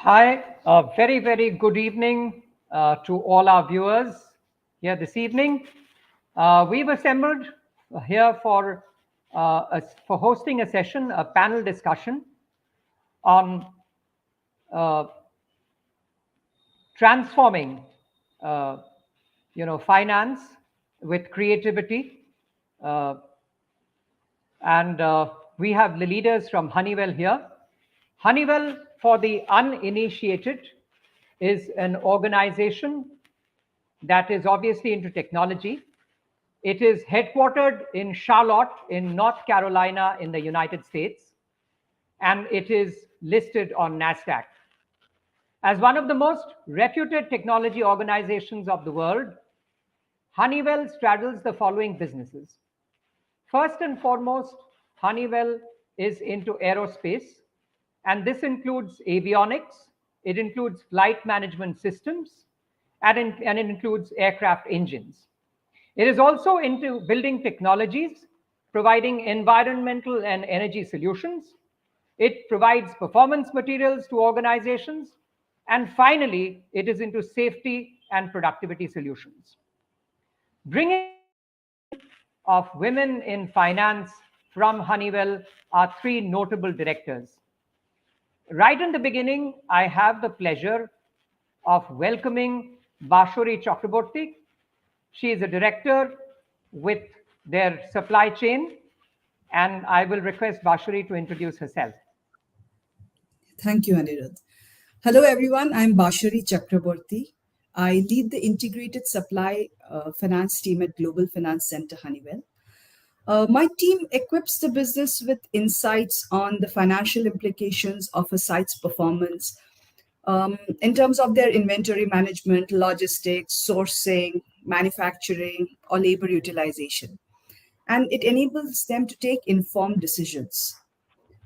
Hi, a very, very good evening to all our viewers here this evening. We've assembled here for hosting a session, a panel discussion on uh, transforming, uh, finance with creativity. Uh, and we have the leaders from Honeywell here. Honeywell, for the uninitiated, is an organization that is obviously into technology. It is headquartered in Charlotte, in North Carolina, in the United States, and it is listed on NASDAQ. As one of the most reputed technology organizations of the world, Honeywell straddles the following businesses. First and foremost, Honeywell is into aerospace, and this includes avionics, it includes flight management systems, and it includes aircraft engines. It is also into building technologies, providing environmental and energy solutions. It provides performance materials to organizations. And finally, it is into safety and productivity solutions. Bringing of women in finance from Honeywell are three notable directors. Right in the beginning, I have the pleasure of welcoming Bashari Chakraborti. She is a director with their supply chain, and I will request Bashari to introduce herself. Thank you, Aniruddha. Hello, everyone. I'm Bashari Chakraborti. I lead the integrated supply finance team at Global Finance Center Honeywell. My team equips the business with insights on the financial implications of a site's performance in terms of their inventory management, logistics, sourcing, manufacturing, or labor utilization. And it enables them to take informed decisions.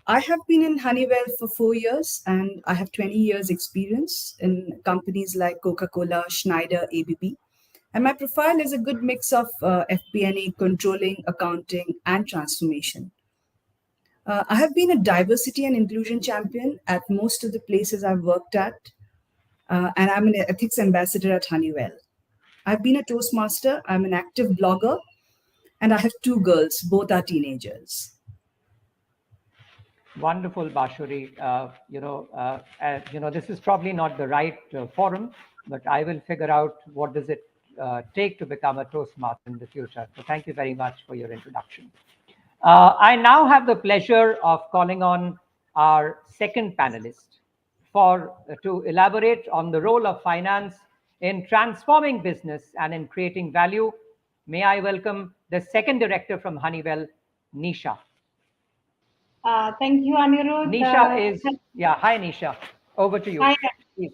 I have been in Honeywell for 4 years and I have 20 years experience in companies like Coca-Cola, Schneider, ABB. And my profile is a good mix of FP&A, controlling, accounting, and transformation. I have been a diversity and inclusion champion at most of the places I've worked at, and I'm an ethics ambassador at Honeywell. I've been a Toastmaster, I'm an active blogger, and I have two girls, both are teenagers. Wonderful, Bashari. This is probably not the right forum, but I will figure out what does it take to become a Toastmaster in the future. So thank you very much for your introduction. I now have the pleasure of calling on our second panelist to elaborate on the role of finance in transforming business and in creating value. May I welcome the second director from Honeywell, Nisha. Thank you, Nisha Aniruddha. hi Nisha, over to you. Hi, Please.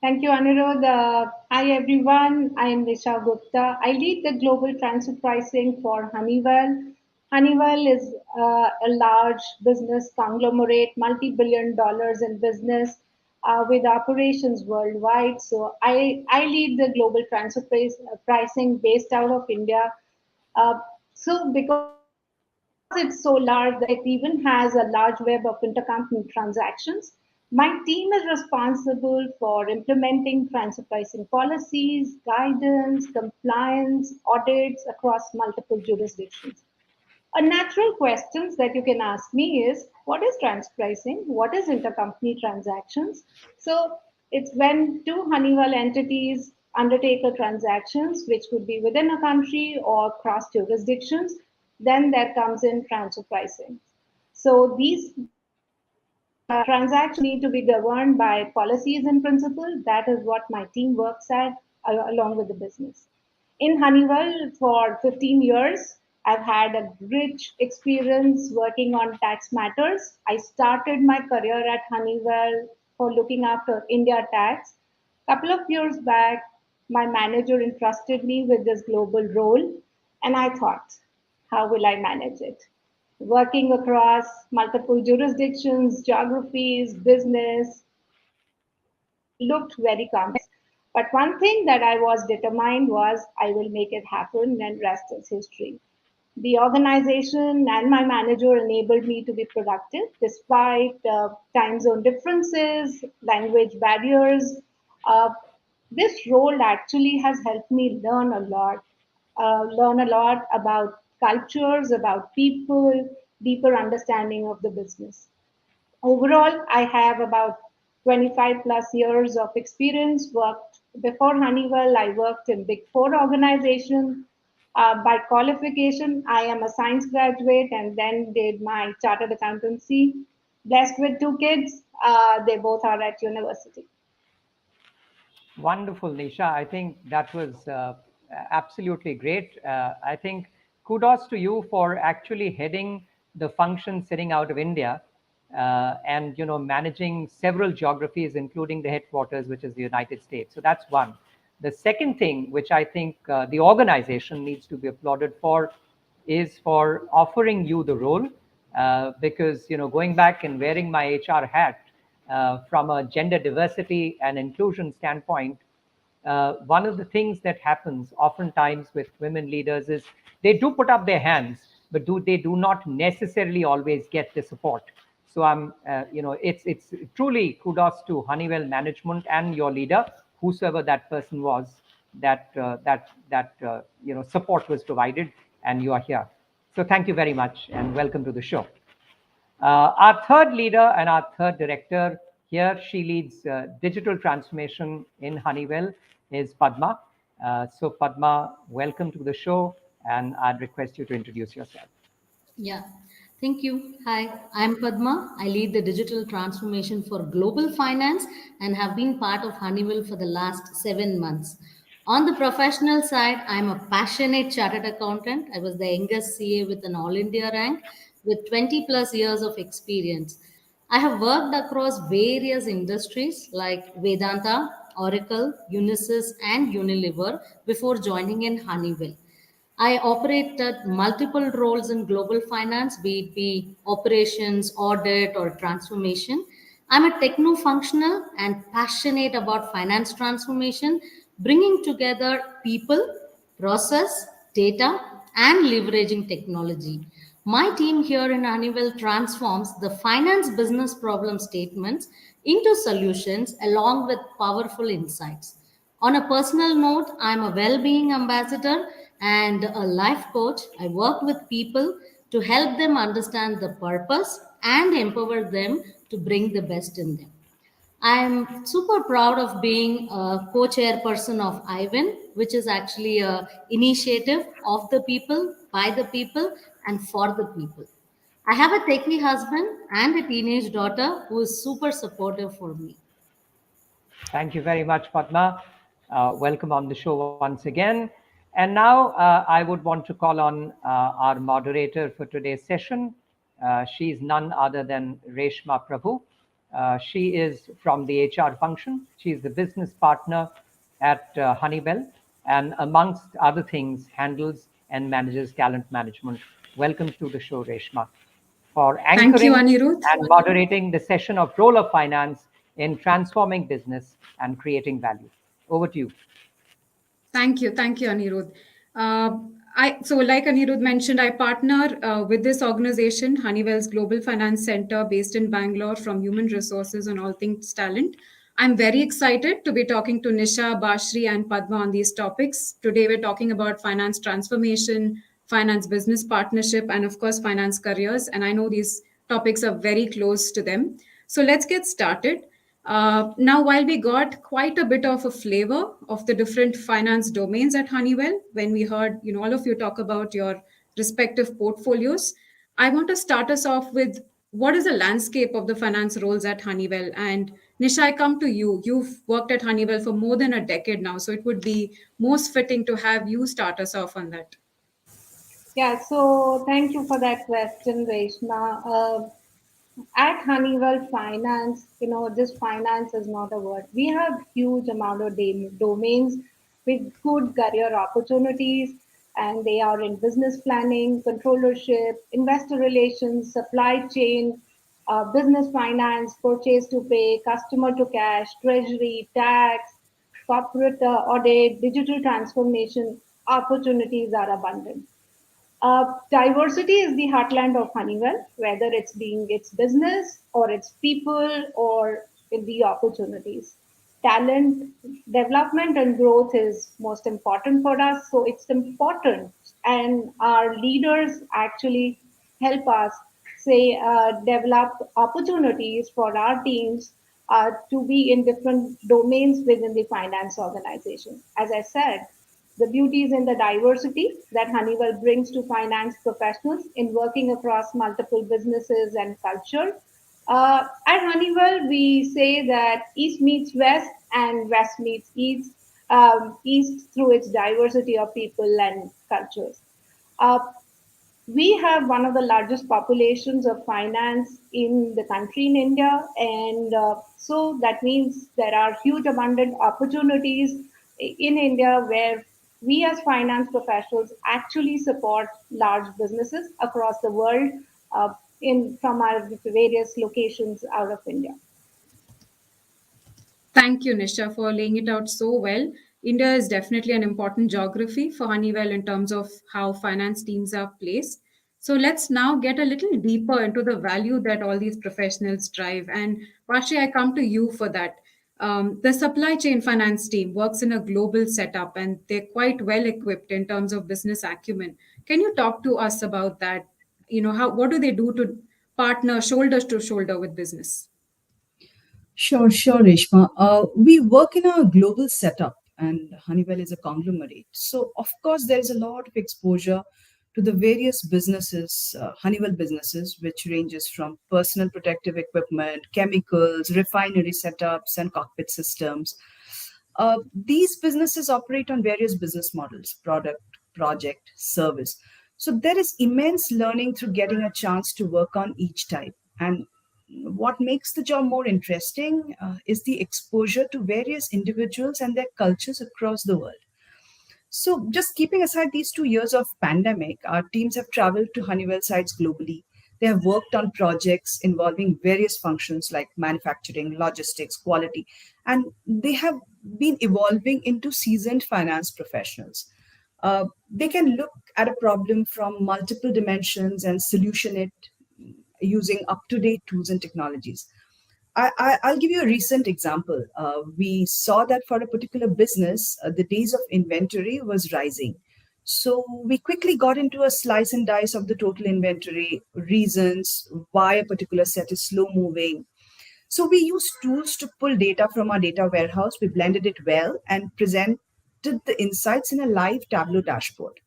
thank you, Aniruddha. Hi, everyone. I am Nisha Gupta. I lead the global transfer pricing for Honeywell. Honeywell is a large business conglomerate, multi-billion dollars in business with operations worldwide. So I lead the global transfer pricing based out of India. Uh, so because it's so large that it even has a large web of intercompany transactions. My team is responsible for implementing transfer pricing policies, guidance, compliance, audits across multiple jurisdictions. A natural questions that you can ask me is what is transfer pricing? What is intercompany transactions? So it's when two Honeywell entities undertake a transactions, which could be within a country or cross jurisdictions, then there comes in transfer pricing. So these transactions need to be governed by policies and principles. That is what my team works at along with the business. In Honeywell for 15 years, I've had a rich experience working on tax matters. I started my career at Honeywell for looking after India tax. A couple of years back, my manager entrusted me with this global role, and I thought, how will I manage it? Working across multiple jurisdictions, geographies, business, looked very complex. But one thing that I was determined was I will make it happen, and rest is history. The organization and my manager enabled me to be productive despite time zone differences, language barriers. Uh, this role actually has helped me learn a lot about cultures, about people, deeper understanding of the business. Overall, I have about 25 plus years of experience. Worked before Honeywell, I worked in Big Four organizations. By qualification, I am a science graduate and then did my chartered accountancy. Blessed with two kids, they both are at university. Wonderful, Nisha. I think that was absolutely great. I think kudos to you for actually heading the function sitting out of India, and managing several geographies, including the headquarters, which is the United States. So that's one. The second thing, which I think the organization needs to be applauded for, is for offering you the role, because going back and wearing my HR hat, from a gender diversity and inclusion standpoint, one of the things that happens oftentimes with women leaders is they do put up their hands, but they do not necessarily always get the support. So it's truly kudos to Honeywell management and your leader, whosoever that person was, that support was provided, and you are here. So thank you very much, and welcome to the show. Our third leader and our third director here, she leads digital transformation in Honeywell, is Padma. So Padma, welcome to the show, and I'd request you to introduce yourself. Yeah, thank you. Hi, I'm Padma. I lead the digital transformation for global finance and have been part of Honeywell for the last 7 months. On the professional side, I'm a passionate chartered accountant. I was the youngest CA with an All India rank with 20 plus years of experience. I have worked across various industries like Vedanta, Oracle, Unisys, and Unilever before joining in Honeywell. I operated multiple roles in global finance, be it be operations, audit, or transformation. I'm a techno functional and passionate about finance transformation, bringing together people, process, data, and leveraging technology. My team here in Honeywell transforms the finance business problem statements into solutions along with powerful insights. On a personal note, I'm a well being ambassador and a life coach. I work with people to help them understand the purpose and empower them to bring the best in them. I'm super proud of being a co-chairperson of IVEN, which is actually a initiative of the people, by the people, and for the people. I have a techie husband and a teenage daughter who is super supportive for me. Thank you very much, Padma. Welcome on the show once again. And now I would want to call on our moderator for today's session. She's none other than Reshma Prabhu. She is from the HR function. She's the business partner at Honeywell, and amongst other things, handles and manages talent management. Welcome to the show, Reshma, for Thank you, anchoring Aniruddha. and moderating the session of Role of Finance in Transforming Business and Creating Value. Over to you. Thank you, Aniruddha. Like Aniruddha mentioned, I partner with this organization, Honeywell's Global Finance Center, based in Bangalore, from human resources and all things talent. I'm very excited to be talking to Nisha, Bashari, and Padma on these topics. Today, we're talking about finance transformation, finance business partnership, and of course, finance careers. And I know these topics are very close to them. So let's get started. Now, while we got quite a bit of a flavor of the different finance domains at Honeywell, when we heard, all of you talk about your respective portfolios, I want to start us off with what is the landscape of the finance roles at Honeywell? And Nisha, I come to you. You've worked at Honeywell for more than a decade now, so it would be most fitting to have you start us off on that. Yeah, so thank you for that question, Reshma. At Honeywell Finance, this finance is not a word. We have huge amount of domains with good career opportunities, and they are in business planning, controllership, investor relations, supply chain, business finance, purchase to pay, customer to cash, treasury, tax, corporate audit, digital transformation. Opportunities are abundant. Diversity is the heartland of Honeywell, whether it's being its business or its people or in the opportunities. Talent development and growth is most important for us, so it's important, and our leaders actually help us say develop opportunities for our teams to be in different domains within the finance organization. As I said, the beauty is in the diversity that Honeywell brings to finance professionals in working across multiple businesses and culture. At Honeywell, we say that East meets West and West meets East, East through its diversity of people and cultures. Uh, we have one of the largest populations of finance in the country in India, and so that means there are huge abundant opportunities in India where we as finance professionals actually support large businesses across the world in from our various locations out of India. Thank you, Nisha, for laying it out so well. India is definitely an important geography for Honeywell in terms of how finance teams are placed. So let's now get a little deeper into the value that all these professionals drive. And Vashi, I come to you for that. The supply chain finance team works in a global setup and they're quite well equipped in terms of business acumen. Can you talk to us about that? How what do they do to partner shoulder to shoulder with business? Sure, Reshma. We work in a global setup, and Honeywell is a conglomerate. So, of course, there is a lot of exposure to the various businesses, Honeywell businesses, which ranges from personal protective equipment, chemicals, refinery setups, and cockpit systems. These businesses operate on various business models: product, project, service. So there is immense learning through getting a chance to work on each type. And what makes the job more interesting is the exposure to various individuals and their cultures across the world. So, just keeping aside these 2 years of pandemic, our teams have traveled to Honeywell sites globally. They have worked on projects involving various functions like manufacturing, logistics, quality, and they have been evolving into seasoned finance professionals. They can look at a problem from multiple dimensions and solution it using up to date tools and technologies. I'll give you a recent example. We saw that for a particular business, the days of inventory was rising. So we quickly got into a slice and dice of the total inventory, reasons why a particular set is slow moving. So we used tools to pull data from our data warehouse. We blended it well and presented the insights in a live Tableau dashboard.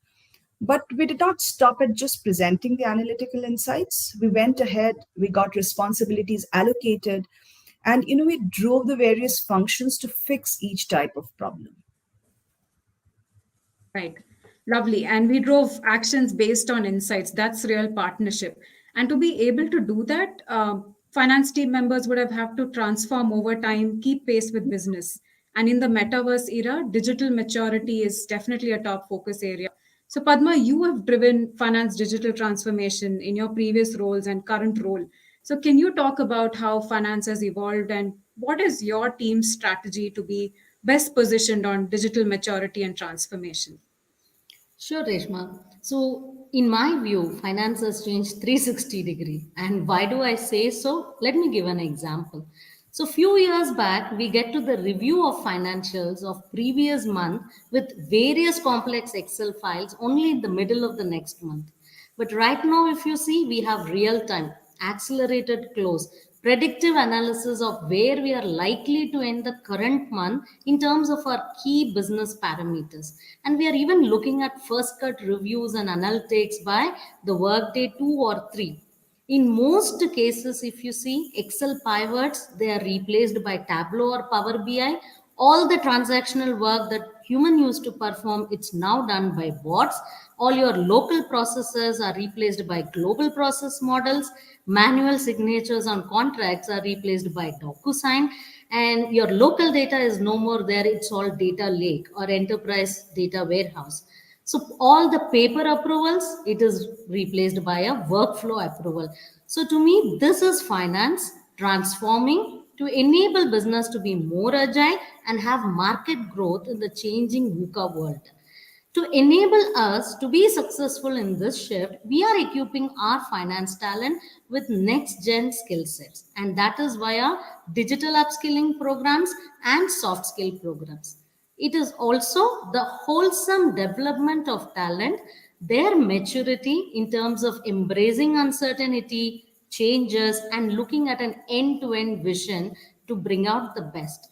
But we did not stop at just presenting the analytical insights. We went ahead, we got responsibilities allocated, and we drove the various functions to fix each type of problem. Right. Lovely. And we drove actions based on insights. That's real partnership. And to be able to do that, finance team members would have to transform over time, keep pace with business. And in the metaverse era, digital maturity is definitely a top focus area. So, Padma, you have driven finance digital transformation in your previous roles and current role. So, can you talk about how finance has evolved and what is your team's strategy to be best positioned on digital maturity and transformation? Sure, Reshma. So, in my view, finance has changed 360-degree. And why do I say so? Let me give an example. So, few years back, we get to the review of financials of previous month with various complex Excel files only in the middle of the next month. But right now, if you see, we have real time, accelerated close, predictive analysis of where we are likely to end the current month in terms of our key business parameters. And we are even looking at first cut reviews and analytics by the workday 2 or 3. In most cases, if you see Excel pivots, they are replaced by Tableau or Power BI. All the transactional work that human used to perform, it's now done by bots. All your local processes are replaced by global process models. Manual signatures on contracts are replaced by DocuSign. And your local data is no more there. It's all data lake or enterprise data warehouse. So all the paper approvals, it is replaced by a workflow approval. So to me, this is finance transforming to enable business to be more agile and have market growth in the changing VUCA world. To enable us to be successful in this shift, we are equipping our finance talent with next gen skill sets, and that is via digital upskilling programs and soft skill programs. It is also the wholesome development of talent, their maturity in terms of embracing uncertainty, changes, and looking at an end to end vision to bring out the best.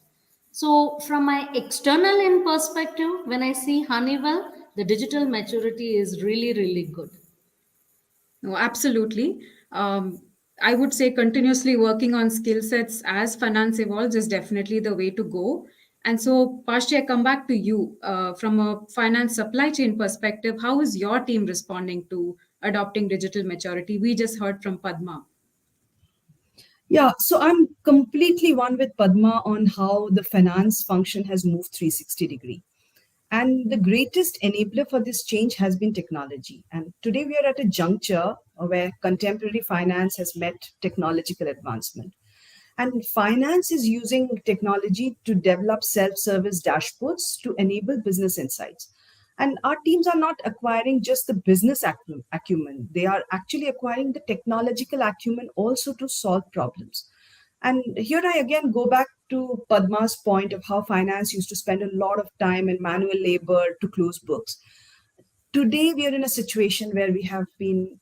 So, from my external in perspective, when I see Honeywell, the digital maturity is really, really good. No, absolutely. Um, I would say continuously working on skill sets as finance evolves is definitely the way to go. And so, Pashti, I come back to you. From a finance supply chain perspective, how is your team responding to adopting digital maturity? We just heard from Padma. Yeah, so I'm completely one with Padma on how the finance function has moved 360 degree. And the greatest enabler for this change has been technology. And today we are at a juncture where contemporary finance has met technological advancement. And finance is using technology to develop self service dashboards to enable business insights. And our teams are not acquiring just the business acumen, they are actually acquiring the technological acumen also to solve problems. And here I again go back to Padma's point of how finance used to spend a lot of time and manual labor to close books. Today we are in a situation where we have been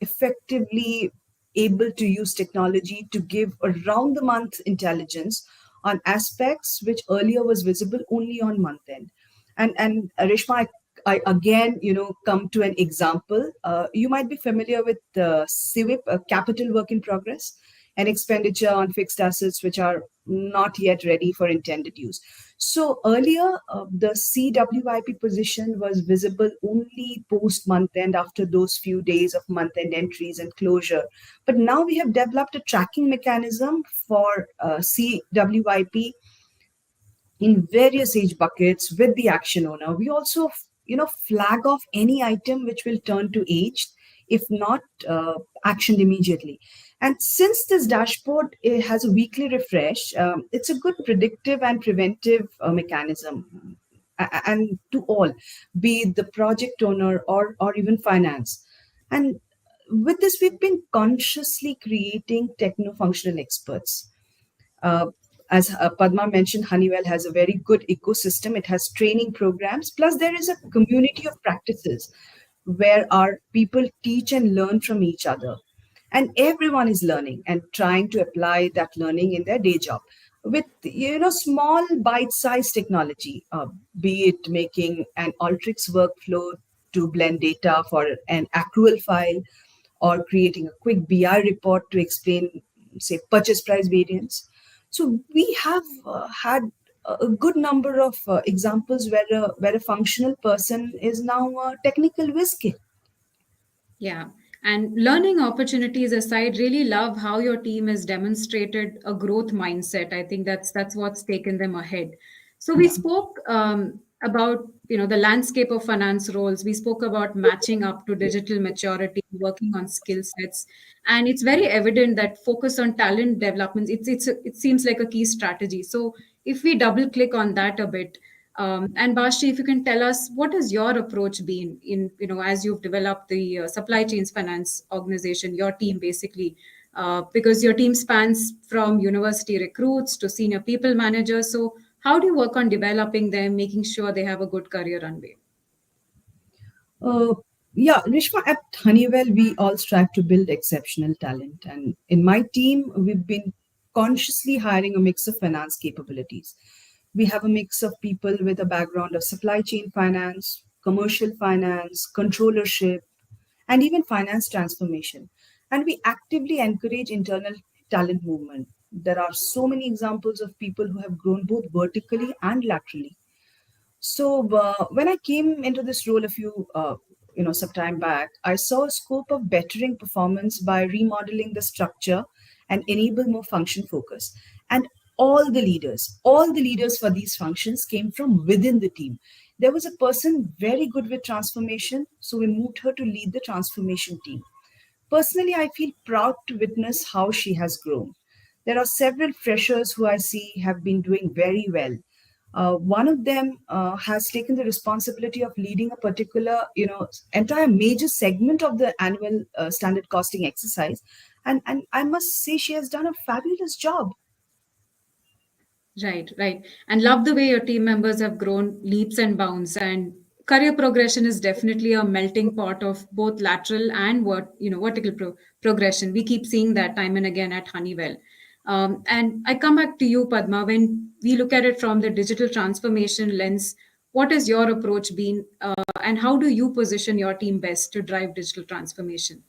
effectively able to use technology to give around the month intelligence on aspects which earlier was visible only on month end. And Reshma, I again, come to an example. You might be familiar with CWIP, capital work in progress, an expenditure on fixed assets which are not yet ready for intended use. So earlier, the CWIP position was visible only post month end after those few days of month end entries and closure. But now we have developed a tracking mechanism for CWIP in various age buckets with the action owner. We also, flag off any item which will turn to aged if not actioned immediately. And since this dashboard has a weekly refresh, it's a good predictive and preventive mechanism, and to all, be it the project owner or even finance. And with this, we've been consciously creating techno functional experts. uh, as Padma mentioned, Honeywell has a very good ecosystem. It has training programs. Plus, there is a community of practices where our people teach and learn from each other. And everyone is learning and trying to apply that learning in their day job with small bite-sized technology, be it making an Alteryx workflow to blend data for an accrual file, or creating a quick BI report to explain, say, purchase price variance. So we have had a good number of examples where a functional person is now a technical whiz kid. Yeah. And learning opportunities aside, really love how your team has demonstrated a growth mindset. I think that's what's taken them ahead. So we spoke about the landscape of finance roles. We spoke about matching up to digital maturity, working on skill sets, and it's very evident that focus on talent development. It seems like a key strategy. So if we double click on that a bit, and Bashti, if you can tell us what has your approach been in, as you've developed the supply chains finance organization, your team basically, because your team spans from university recruits to senior people managers. So how do you work on developing them, making sure they have a good career runway? Uh, yeah, Rishma, at Honeywell, we all strive to build exceptional talent. And in my team, we've been consciously hiring a mix of finance capabilities. We have a mix of people with a background of supply chain finance, commercial finance, controllership, and even finance transformation. And we actively encourage internal talent movement. There are so many examples of people who have grown both vertically and laterally. So when I came into this role a few, some time back, I saw a scope of bettering performance by remodeling the structure and enable more function focus. And all the leaders for these functions came from within the team. There was a person very good with transformation, so we moved her to lead the transformation team. Personally, I feel proud to witness how she has grown. There are several freshers who I see have been doing very well. One of them has taken the responsibility of leading a particular, entire major segment of the annual standard costing exercise, and I must say she has done a fabulous job. Right, right. And love the way your team members have grown leaps and bounds. And career progression is definitely a melting pot of both lateral and vertical progression. We keep seeing that time and again at Honeywell. And I come back to you, Padma. When we look at it from the digital transformation lens, what has your approach been, and how do you position your team best to drive digital transformation?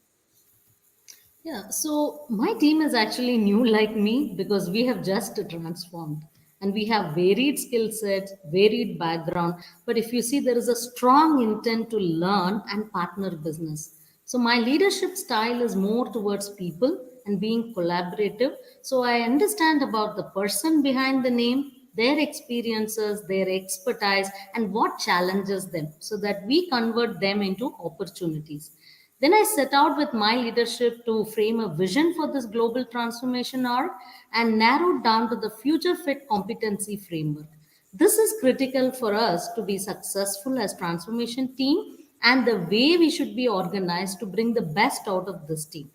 Yeah, so my team is actually new like me because we have just transformed and we have varied skill sets, varied background. But if you see, there is a strong intent to learn and partner business. So my leadership style is more towards people and being collaborative. So I understand about the person behind the name, their experiences, their expertise, and what challenges them so that we convert them into opportunities. Then I set out with my leadership to frame a vision for this global transformation arc and narrowed down to the future fit competency framework. This is critical for us to be successful as transformation team and the way we should be organized to bring the best out of this team.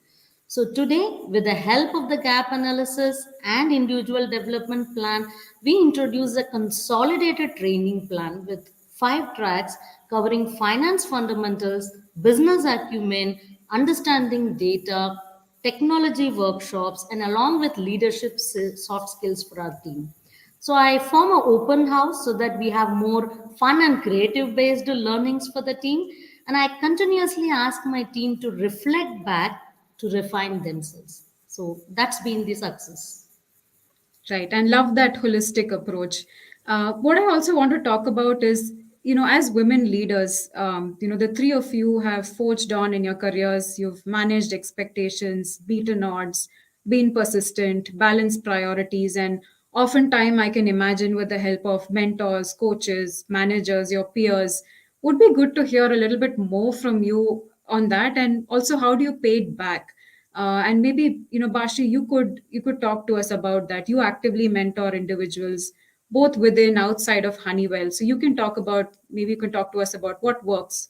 So today, with the help of the gap analysis and individual development plan, we introduce a consolidated training plan with 5 tracks covering finance fundamentals, business acumen, understanding data, technology workshops, and along with leadership soft skills for our team. So I form an open house so that we have more fun and creative based learnings for the team. And I continuously ask my team to reflect back to refine themselves. So that's been the success. Right, and love that holistic approach. What I also want to talk about is, as women leaders, the three of you have forged on in your careers. You've managed expectations, beaten odds, been persistent, balanced priorities, and oftentimes I can imagine with the help of mentors, coaches, managers, your peers. Would be good to hear a little bit more from you on that, and also how do you pay it back? And maybe Bashi, you could talk to us about that. You actively mentor individuals both within outside of Honeywell, so you can talk to us about what works.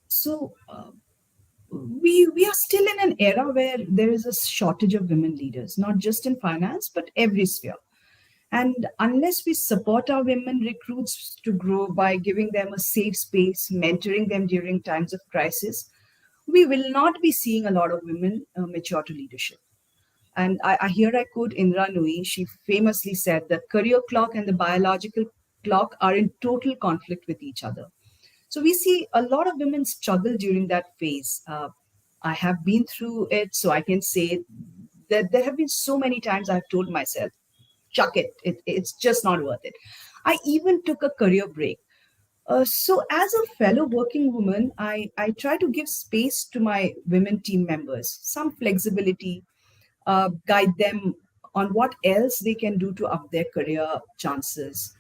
So we are still in an era where there is a shortage of women leaders, not just in finance but every sphere. And unless we support our women recruits to grow by giving them a safe space, mentoring them during times of crisis, we will not be seeing a lot of women mature to leadership. And I here I quote Indra Nui. She famously said that career clock and the biological clock are in total conflict with each other. So we see a lot of women struggle during that phase. I have been through it, so I can say that there have been so many times I've told myself, chuck it's just not worth it. I even took a career break. So as a fellow working woman, I try to give space to my women team members, some flexibility, guide them on what else they can do to up their career chances.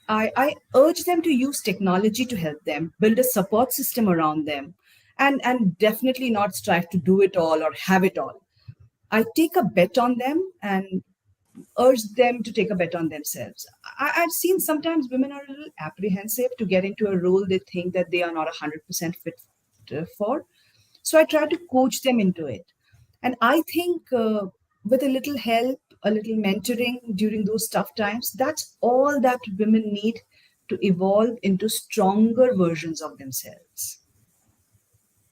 I urge them to use technology to help them, build a support system around them, and definitely not strive to do it all or have it all. I take a bet on them and urge them to take a bet on themselves. I've seen sometimes women are a little apprehensive to get into a role they think that they are not 100% fit for. So I try to coach them into it. And I think with a little help, a little mentoring during those tough times, that's all that women need to evolve into stronger versions of themselves.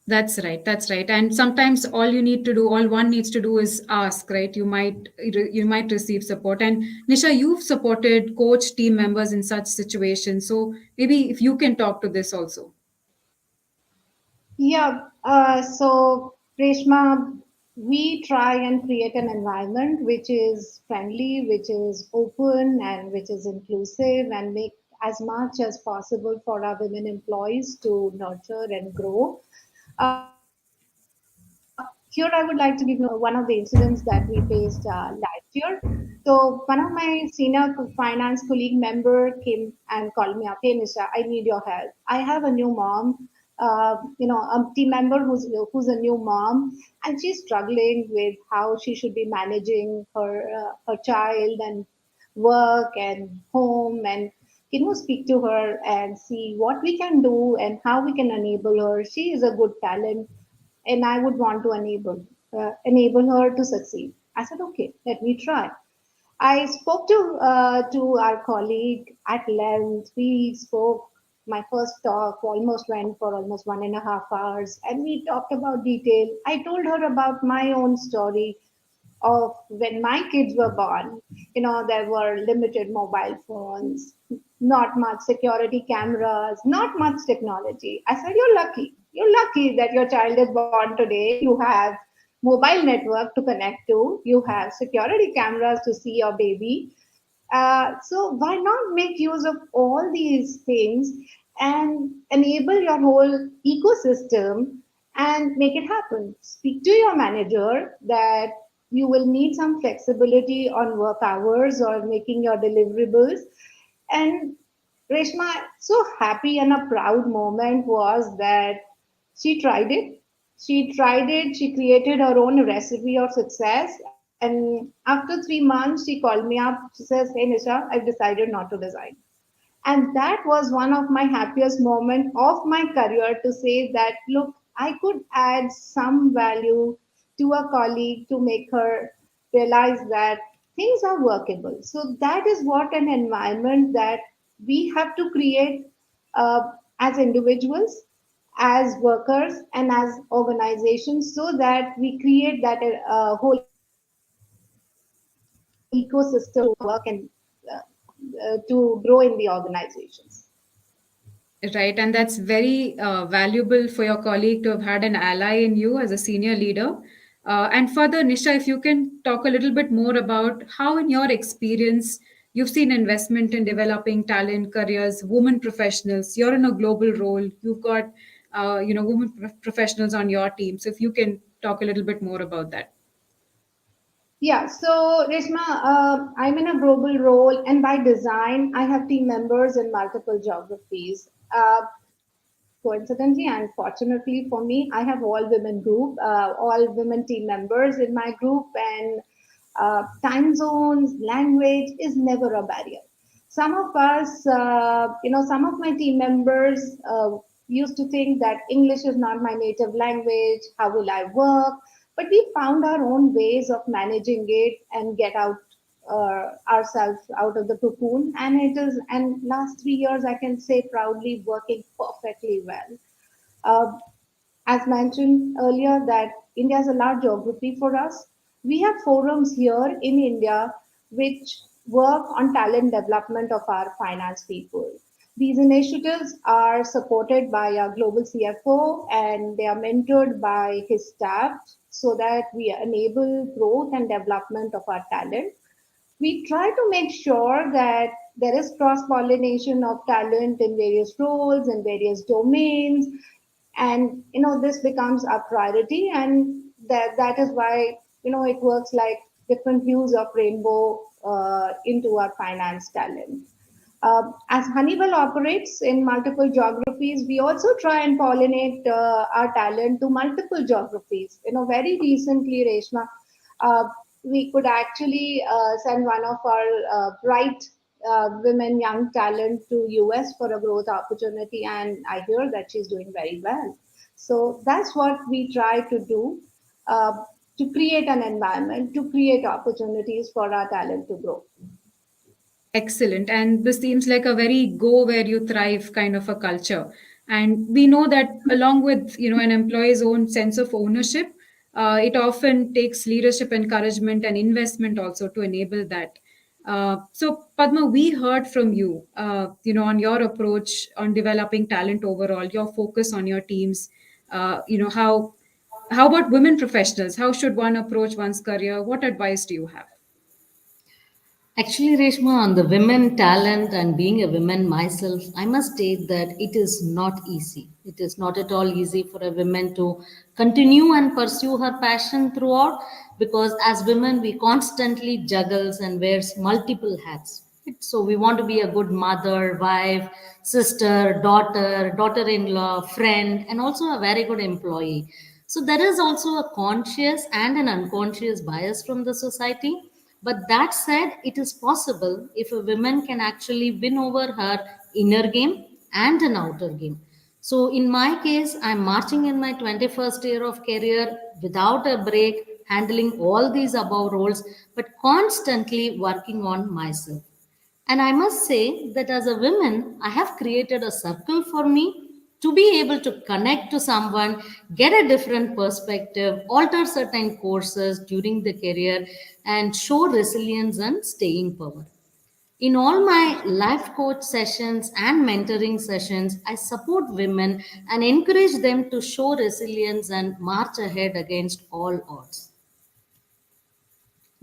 That's right. That's right. And sometimes all one needs to do is ask, right? You might receive support. And Nisha, you've supported coach team members in such situations. So maybe if you can talk to this also. Yeah, so Reshma, we try and create an environment which is friendly, which is open, and which is inclusive, and make as much as possible for our women employees to nurture and grow. Here, I would like to give you one of the incidents that we faced last year. So, one of my senior finance colleague member came and called me up. Hey, Nisha, I need your help. I have a new mom. a team member who's a new mom, and she's struggling with how she should be managing her child and work and home, and speak to her and see what we can do and how we can enable her. She is a good talent, and I would want to enable her to succeed. I said, okay, let me try. I spoke to our colleague at length. We spoke. My first talk almost went for almost 1.5 hours, and we talked about detail. I told her about my own story of when my kids were born. There were limited mobile phones, not much security cameras, not much technology. I said, you're lucky. You're lucky that your child is born today. You have mobile network to connect to. You have security cameras to see your baby. So why not make use of all these things and enable your whole ecosystem and make it happen? Speak to your manager that you will need some flexibility on work hours or making your deliverables. And Reshma, so happy and a proud moment was that she tried it. She tried it. She created her own recipe of success. And after 3 months, she called me up. She says, "Hey, Nisha, I've decided not to resign." And that was one of my happiest moments of my career, to say that, look, I could add some value to a colleague to make her realize that things are workable. So that is what an environment that we have to create, as individuals, as workers, and as organizations, so that we create that whole ecosystem to work and to grow in the organizations. Right, and that's very valuable for your colleague to have had an ally in you as a senior leader. And further, Nisha, if you can talk a little bit more about how, in your experience, you've seen investment in developing talent, careers, women professionals. You're in a global role. You've got, women professionals on your team. So if you can talk a little bit more about that. Yeah, so Reshma, I'm in a global role, and by design, I have team members in multiple geographies. Coincidentally and fortunately for me, I have all women group, all women team members in my group, and time zones, language is never a barrier. Some of us, some of my team members used to think that English is not my native language. How will I work? But we found our own ways of managing it and get out ourselves out of the cocoon. And last 3 years, I can say proudly, working perfectly well. Uh, as mentioned earlier, that India is a large geography for us. We have forums here in India which work on talent development of our finance people. These initiatives are supported by our global CFO, and they are mentored by his staff, so that we enable growth and development of our talent. We try to make sure that there is cross pollination of talent in various roles and various domains, and this becomes a priority, and that is why it works like different hues of rainbow into our finance talent. As Honeywell operates in multiple geographies, we also try and pollinate our talent to multiple geographies. Very recently, Reshma, uh, we could actually send one of our bright women, young talent to US for a growth opportunity, and I hear that she's doing very well. So that's what we try to do, uh, to create an environment, to create opportunities for our talent to grow. Excellent. And this seems like a very go where you thrive kind of a culture. And we know that along with, an employee's own sense of ownership, it often takes leadership encouragement and investment also to enable that. So Padma, we heard from you, on your approach on developing talent overall, your focus on your teams, how about women professionals? How should one approach one's career? What advice do you have? Actually, Reshma, on the women talent and being a woman myself, I must state that it is not easy. It is not at all easy for a woman to continue and pursue her passion throughout, because as women we constantly juggles and wears multiple hats. So we want to be a good mother, wife, sister, daughter, daughter-in-law, friend, and also a very good employee. So there is also a conscious and an unconscious bias from the society. But that said, it is possible if a woman can actually win over her inner game and an outer game. So in my case, I'm marching in my 21st year of career without a break, handling all these above roles, but constantly working on myself. And I must say that as a woman, I have created a circle for me to be able to connect to someone, get a different perspective, alter certain courses during the career, and show resilience and staying power. In all my life coach sessions and mentoring sessions, I support women and encourage them to show resilience and march ahead against all odds.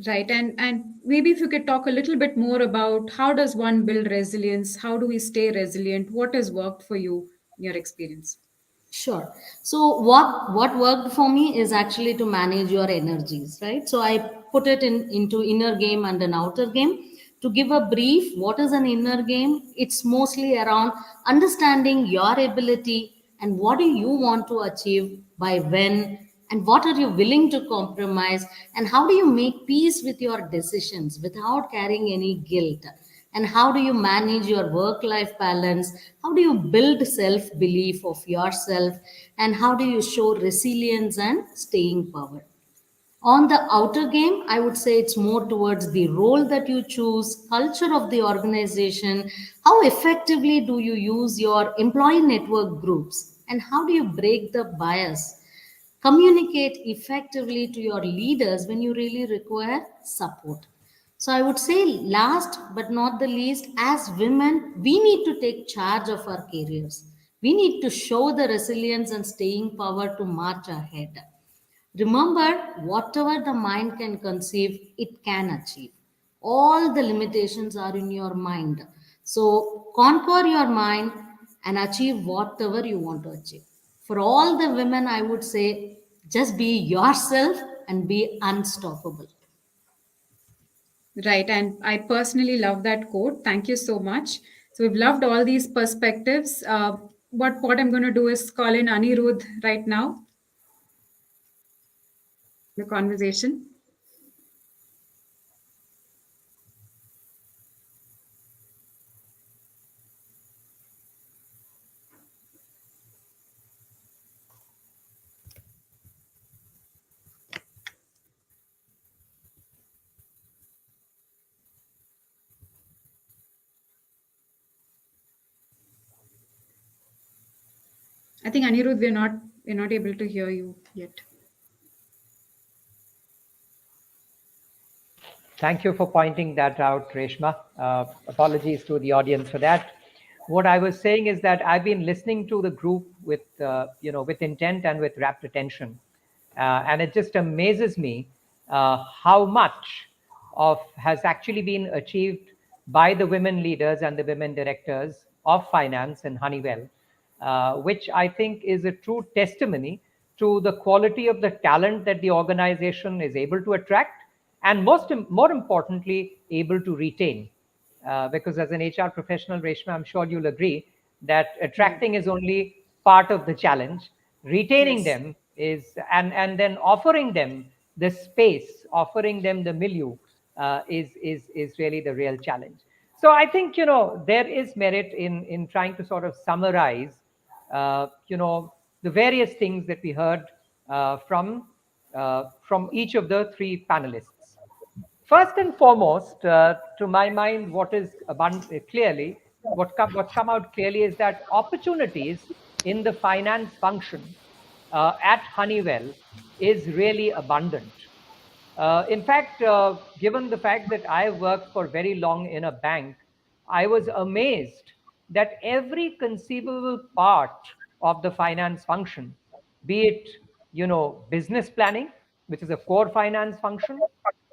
Right. And maybe if you could talk a little bit more about how does one build resilience? How do we stay resilient? What has worked for you in your experience? Sure. So what worked for me is actually to manage your energies, right? So I put it into inner game and an outer game. To give a brief, what is an inner game? It's mostly around understanding your ability and what do you want to achieve by when and what are you willing to compromise and how do you make peace with your decisions without carrying any guilt, and how do you manage your work life balance, how do you build self belief of yourself, and how do you show resilience and staying power. On the outer game, I would say it's more towards the role that you choose, culture of the organization, how effectively do you use your employee network groups, and how do you break the bias, communicate effectively to your leaders when you really require support. So I would say, last but not the least, as women, we need to take charge of our careers. We need to show the resilience and staying power to march ahead. Remember, whatever the mind can conceive, it can achieve. All the limitations are in your mind. So conquer your mind and achieve whatever you want to achieve. For all the women, I would say, just be yourself and be unstoppable. Right. And I personally love that quote. Thank you so much. So we've loved all these perspectives. What I'm going to do is call in Aniruddha right now, the conversation. I think Anirudh, we're not able to hear you yet. Thank you for pointing that out, Reshma. Apologies to the audience for that. What I was saying is that I've been listening to the group with intent and with rapt attention, and it just amazes me how much of has actually been achieved by the women leaders and the women directors of finance in Honeywell, which I think is a true testimony to the quality of the talent that the organization is able to attract and more importantly, able to retain. Because as an HR professional, Reshma, I'm sure you'll agree that attracting is only part of the challenge. Retaining Yes. them is, and then offering them the space, offering them the milieu is really the real challenge. So I think there is merit in trying to sort of summarize the various things that we heard from each of the three panelists. First and foremost, to my mind, what is clearly what's come out clearly is that opportunities in the finance function at Honeywell is really abundant. In fact, given the fact that I worked for very long in a bank, I was amazed that every conceivable part of the finance function, be it business planning, which is a core finance function,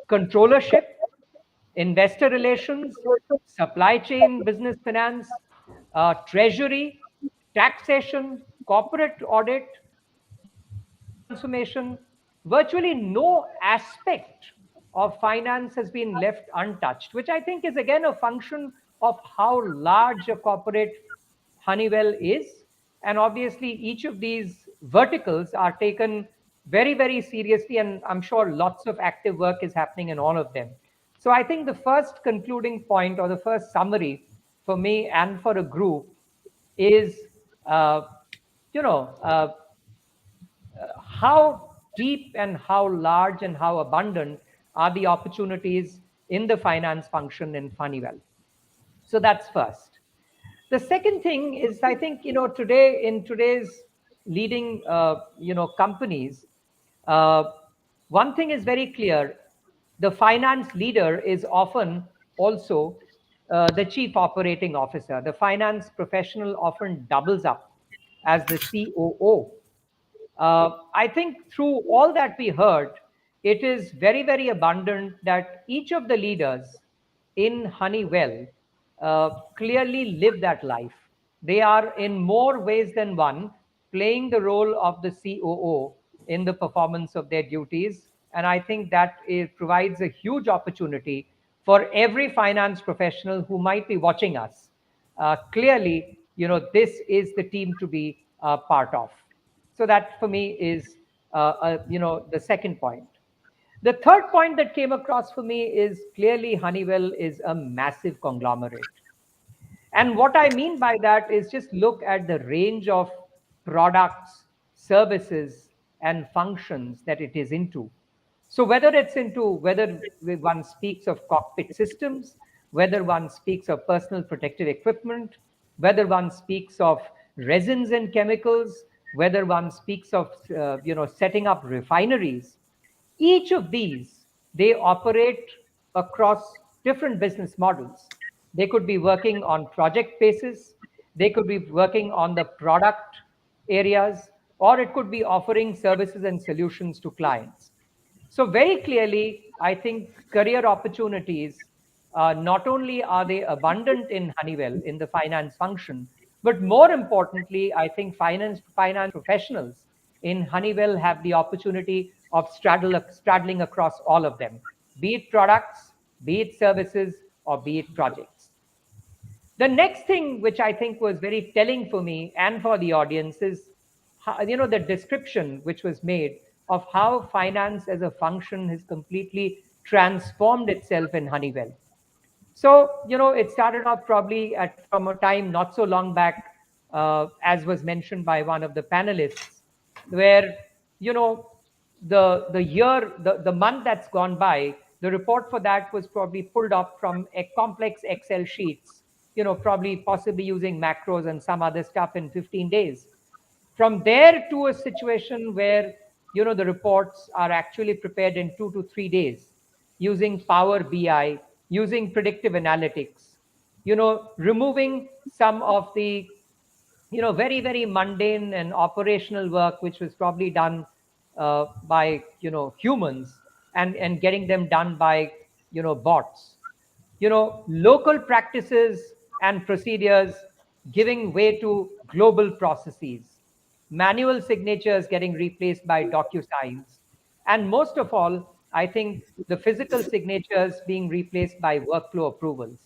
controllership, investor relations, supply chain business finance, treasury, taxation, corporate audit, transformation, virtually no aspect of finance has been left untouched, which I think is again a function of how large a corporate Honeywell is. And obviously, each of these verticals are taken very, very seriously. And I'm sure lots of active work is happening in all of them. So I think the first concluding point or the first summary for me and for a group is, uh, you know, how deep and how large and how abundant are the opportunities in the finance function in Honeywell. So that's first. The second thing is, I think, today in today's leading, companies, uh, one thing is very clear: the finance leader is often also the chief operating officer. The finance professional often doubles up as the COO. I think through all that we heard, it is very, very abundant that each of the leaders in Honeywell clearly live that life. They are in more ways than one playing the role of the COO in the performance of their duties. And I think that it provides a huge opportunity for every finance professional who might be watching us. Clearly, this is the team to be part of. So that for me is, the second point. The third point that came across for me is clearly Honeywell is a massive conglomerate. And what I mean by that is just look at the range of products, services, and functions that it is into. So whether one speaks of cockpit systems, whether one speaks of personal protective equipment, whether one speaks of resins and chemicals, whether one speaks of setting up refineries, each of these, they operate across different business models. They could be working on project basis, they could be working on the product areas, or it could be offering services and solutions to clients. So very clearly, I think career opportunities, not only are they abundant in Honeywell in the finance function, but more importantly, I think finance professionals in Honeywell have the opportunity of straddling across all of them, be it products, be it services, or be it projects. The next thing which I think was very telling for me and for the audience is how, the description which was made of how finance as a function has completely transformed itself in Honeywell. So, it started off probably from a time not so long back, as was mentioned by one of the panelists, where, you know, the month that's gone by, the report for that was probably pulled up from a complex Excel sheets, probably possibly using macros and some other stuff in 15 days. From there to a situation where, the reports are actually prepared in 2 to 3 days using Power BI, using predictive analytics, removing some of the, very, very mundane and operational work, which was probably done by, humans, and getting them done by, bots. Local practices and procedures giving way to global processes, manual signatures getting replaced by DocuSigns, and most of all, I think the physical signatures being replaced by workflow approvals.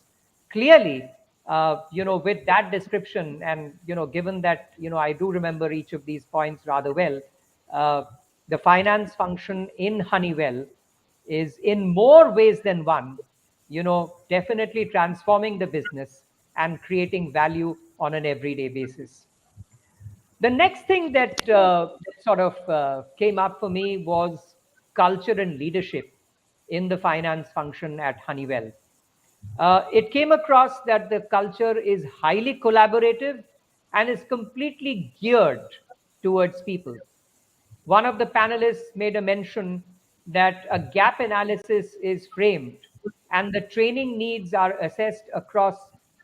Clearly, with that description, and given that I do remember each of these points rather well, uh, the finance function in Honeywell is in more ways than one, definitely transforming the business and creating value on an everyday basis. The next thing that sort of came up for me was culture and leadership in the finance function at Honeywell. It came across that the culture is highly collaborative and is completely geared towards people. One of the panelists made a mention that a gap analysis is framed and the training needs are assessed across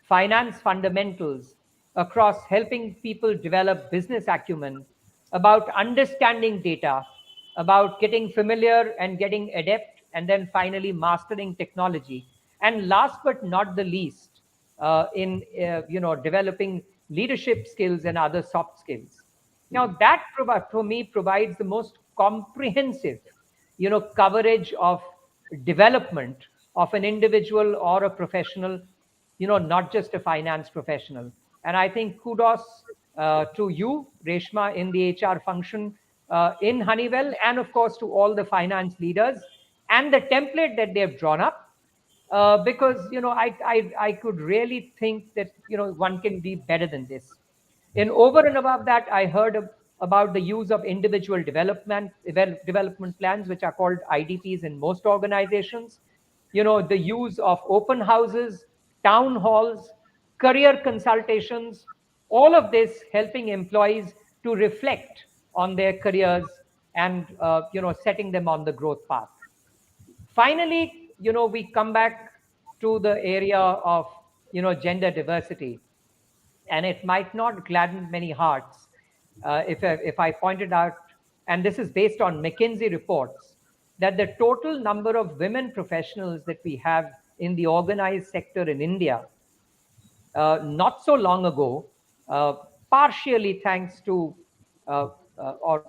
finance fundamentals, across helping people develop business acumen, about understanding data, about getting familiar and getting adept, and then finally mastering technology. And last but not the least, in developing leadership skills and other soft skills. Now that for me provides the most comprehensive, coverage of development of an individual or a professional, not just a finance professional. And I think kudos to you, Reshma, in the HR function in Honeywell, and of course to all the finance leaders and the template that they've drawn up. Because I could really think that one can be better than this. And over and above that, I heard about the use of individual development plans, which are called IDPs in most organizations. The use of open houses, town halls, career consultations, all of this helping employees to reflect on their careers and setting them on the growth path. Finally, we come back to the area of gender diversity, and it might not gladden many hearts if I pointed out, and this is based on McKinsey reports, that the total number of women professionals that we have in the organized sector in India, not so long ago, partially thanks to or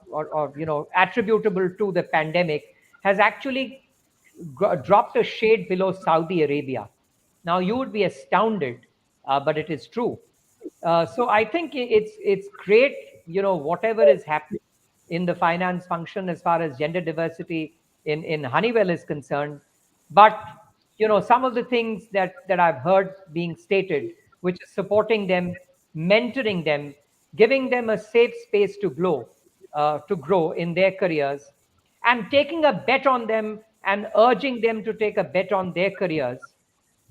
attributable to the pandemic, has actually dropped a shade below Saudi Arabia. Now you would be astounded, but it is true. So I think it's great, whatever is happening in the finance function as far as gender diversity in Honeywell is concerned. But some of the things that I've heard being stated, which is supporting them, mentoring them, giving them a safe space to grow in their careers, and taking a bet on them and urging them to take a bet on their careers,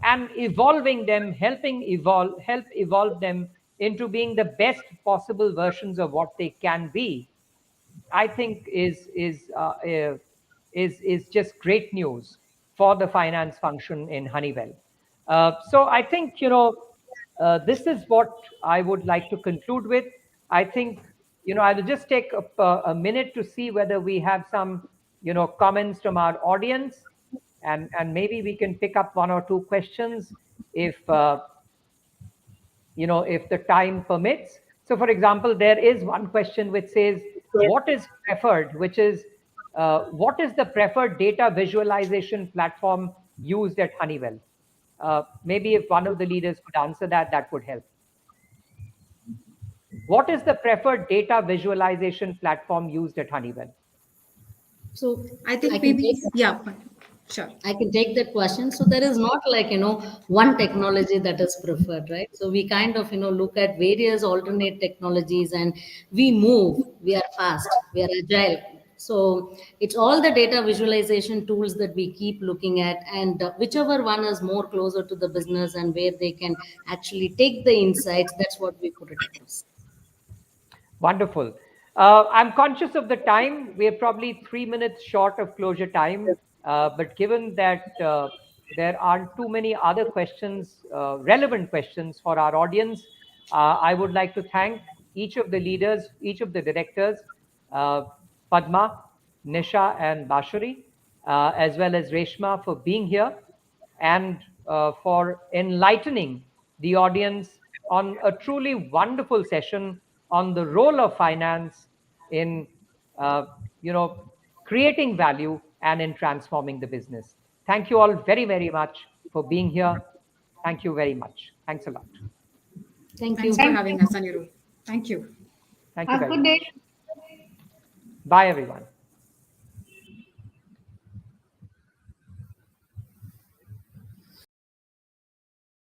and evolving them, help evolve them into being the best possible versions of what they can be, I think is just great news for the finance function in Honeywell. So I think this is what I would like to conclude with. I think I will just take a minute to see whether we have some comments from our audience, and maybe we can pick up one or two questions if if the time permits. So, for example, there is one question which says, what is preferred, which is, what is the preferred data visualization platform used at Honeywell? Maybe if one of the leaders could answer that, that would help. What is the preferred data visualization platform used at Honeywell? So I think can maybe, take yeah, sure. I can take that question. So there is not like, one technology that is preferred, right? So we kind of, look at various alternate technologies, and we move, we are fast, we are agile. So it's all the data visualization tools that we keep looking at, and whichever one is more closer to the business and where they can actually take the insights, that's what we put it across. Wonderful. I'm conscious of the time. We are probably 3 minutes short of closure time. But given that there aren't too many other questions, relevant questions for our audience, I would like to thank each of the leaders, each of the directors, uh, Padma, Nisha, and Bashari, as well as Reshma, for being here and for enlightening the audience on a truly wonderful session on the role of finance in uh, you know creating value and in transforming the business. Thank you all very, very much for being here. Thank you very much. Thanks a lot. Thank Thanks you. for Thank having you. us, Aniruddha. Thank you. Thank you Have a very good much. day. Bye, everyone.